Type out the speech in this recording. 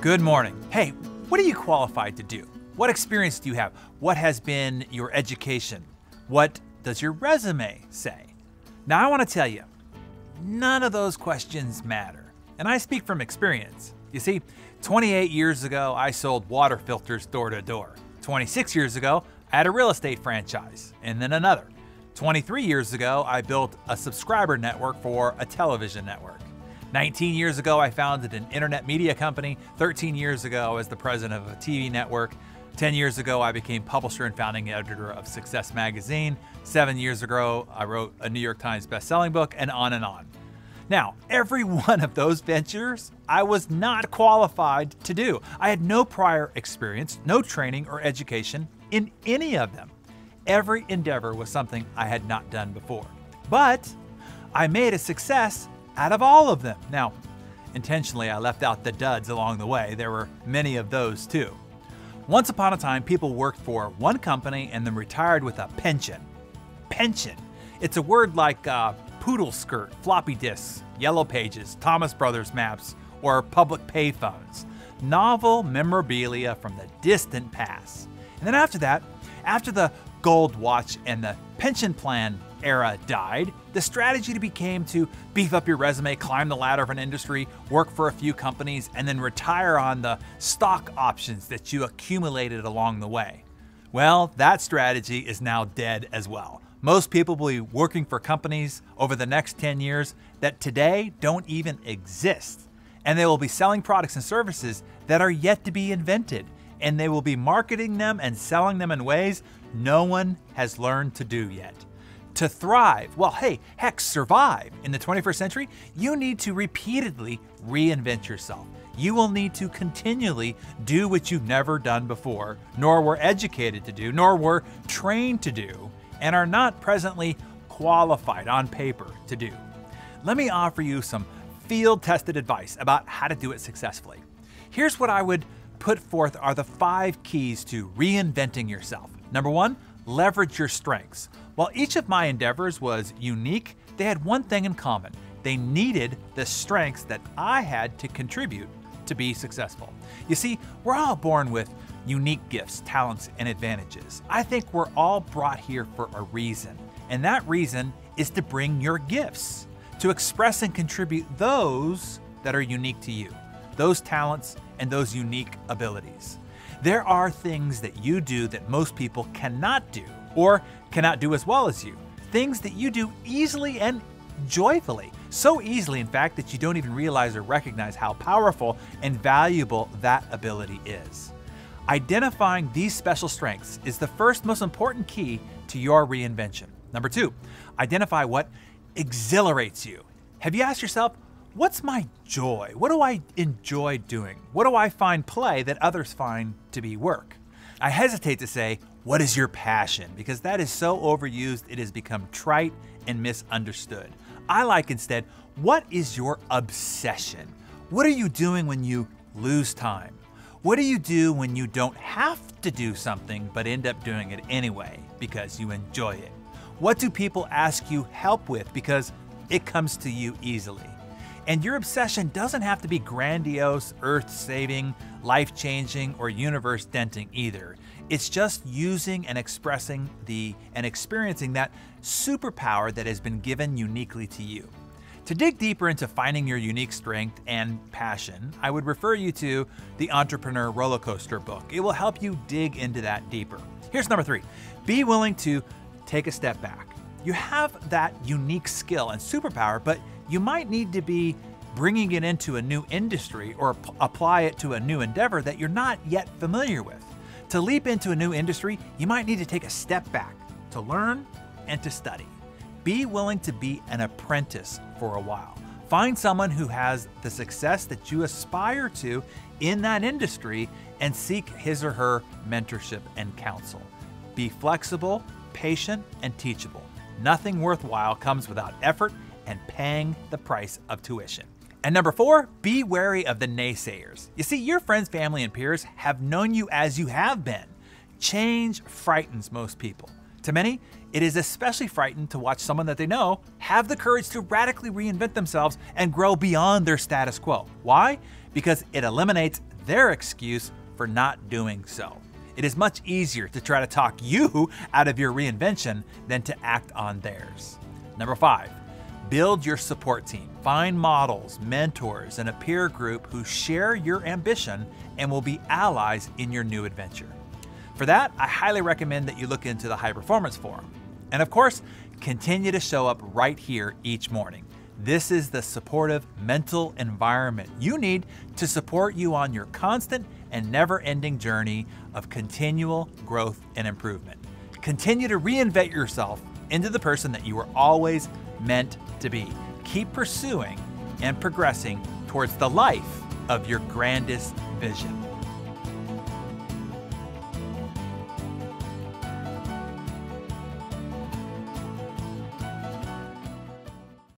Good morning. Hey, what are you qualified to do? What experience do you have? What has been your education? What does your resume say? Now I want to tell you, none of those questions matter. And I speak from experience. You see, 28 years ago, I sold water filters door to door. 26 years ago, I had a real estate franchise, and then another. 23 years ago, I built a subscriber network for a television network. 19 years ago, I founded an internet media company. 13 years ago, I was the president of a TV network. 10 years ago, I became publisher and founding editor of Success Magazine. 7 years ago, I wrote a New York Times bestselling book, and on and on. Now, every one of those ventures, I was not qualified to do. I had no prior experience, no training or education in any of them. Every endeavor was something I had not done before. But I made a success out of all of them. Now, intentionally, I left out the duds along the way. There were many of those too. Once upon a time, people worked for one company and then retired with a pension. Pension. It's a word like poodle skirt, floppy disks, yellow pages, Thomas Brothers maps, or public payphones. Novel memorabilia from the distant past. And then after that, after the gold watch and the pension plan era died, the strategy became to beef up your resume, climb the ladder of an industry, work for a few companies, and then retire on the stock options that you accumulated along the way. Well, that strategy is now dead as well. Most people will be working for companies over the next 10 years that today don't even exist. And they will be selling products and services that are yet to be invented. And they will be marketing them and selling them in ways no one has learned to do yet. To thrive, well, hey, heck, survive in the 21st century, you need to repeatedly reinvent yourself. You will need to continually do what you've never done before, nor were educated to do, nor were trained to do, and are not presently qualified on paper to do. Let me offer you some field-tested advice about how to do it successfully. Here's what I would put forth are the 5 keys to reinventing yourself. Number 1, leverage your strengths. While each of my endeavors was unique, they had one thing in common. They needed the strengths that I had to contribute to be successful. You see, we're all born with unique gifts, talents, and advantages. I think we're all brought here for a reason, and that reason is to bring your gifts, to express and contribute those that are unique to you, those talents and those unique abilities. There are things that you do that most people cannot do or cannot do as well as you. Things that you do easily and joyfully. So easily, in fact, that you don't even realize or recognize how powerful and valuable that ability is. Identifying these special strengths is the first most important key to your reinvention. Number 2, identify what exhilarates you. Have you asked yourself, what's my joy? What do I enjoy doing? What do I find play that others find to be work? I hesitate to say, what is your passion? Because that is so overused, it has become trite and misunderstood. I like instead, what is your obsession? What are you doing when you lose time? What do you do when you don't have to do something but end up doing it anyway because you enjoy it? What do people ask you help with because it comes to you easily? And your obsession doesn't have to be grandiose, earth-saving, life-changing, or universe-denting either. It's just using and expressing and experiencing that superpower that has been given uniquely to you. To dig deeper into finding your unique strength and passion, I would refer you to the Entrepreneur Rollercoaster book. It will help you dig into that deeper. Here's number 3. Be willing to take a step back. You have that unique skill and superpower, but you might need to be bringing it into a new industry or apply it to a new endeavor that you're not yet familiar with. To leap into a new industry, you might need to take a step back to learn and to study. Be willing to be an apprentice for a while. Find someone who has the success that you aspire to in that industry and seek his or her mentorship and counsel. Be flexible, patient, and teachable. Nothing worthwhile comes without effort and paying the price of tuition. And number 4, be wary of the naysayers. You see, your friends, family, and peers have known you as you have been. Change frightens most people. To many, it is especially frightening to watch someone that they know have the courage to radically reinvent themselves and grow beyond their status quo. Why? Because it eliminates their excuse for not doing so. It is much easier to try to talk you out of your reinvention than to act on theirs. Number 5, build your support team. Find models, mentors, and a peer group who share your ambition and will be allies in your new adventure. For that, I highly recommend that you look into the High Performance Forum. And of course, continue to show up right here each morning. This is the supportive mental environment you need to support you on your constant and never-ending journey of continual growth and improvement. Continue to reinvent yourself into the person that you were always meant to be. Keep pursuing and progressing towards the life of your grandest vision.